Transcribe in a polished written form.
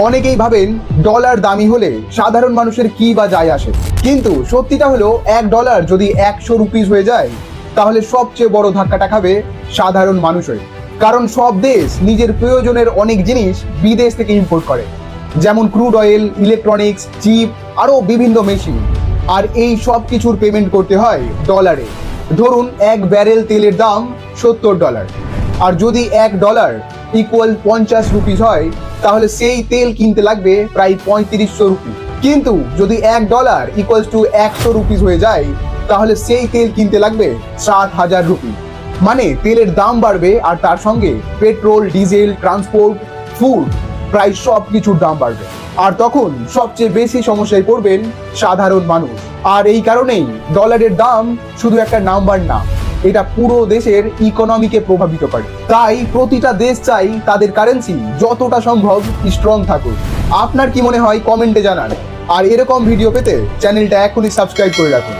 অনেকেই ভাবেন ডলার দামি হলে সাধারণ মানুষের কি বা যায় আসে, কিন্তু সত্যিটা হলো $1 যদি 100 রুপিস হয়ে যায় তাহলে সবচেয়ে বড় ধাক্কাটা খাবে সাধারণ মানুষই। কারণ সব দেশ নিজের প্রয়োজনের অনেক জিনিস বিদেশ থেকে ইম্পোর্ট করে, যেমন ক্রুড অয়েল, ইলেকট্রনিক্স, চিপ, আরও বিভিন্ন মেশিন। আর এই সব কিছুর পেমেন্ট করতে হয় ডলারে। ধরুন এক ব্যারেল তেলের দাম $70, আর যদি $1 ইকুয়াল 50 রুপিস হয় তাহলে সেই তেল কিনতে লাগবে প্রায় 3500 রুপি। কিন্তু যদি $1 ইকুয়ালস টু 100 রুপিস হয়ে যায় তাহলে সেই তেল কিনতে লাগবে 7000 রুপি। মানে তেলের দাম বাড়বে আর তার সঙ্গে পেট্রোল, ডিজেল, ট্রান্সপোর্ট, ফুড, প্রায় সব কিছুর দাম বাড়বে। আর তখন সবচেয়ে বেশি সমস্যায় পড়বেন সাধারণ মানুষ। আর এই কারণেই ডলারের দাম শুধু একটা নাম্বার না, এটা পুরো দেশের ইকোনমিকে প্রভাবিত করে। তাই প্রতিটা দেশ চাই তাদের কারেন্সি যতটা সম্ভব স্ট্রং থাকুক। আপনার কি মনে হয় কমেন্টে জানান। আর এরকম ভিডিও পেতে চ্যানেলটা এখনই সাবস্ক্রাইব করে রাখুন।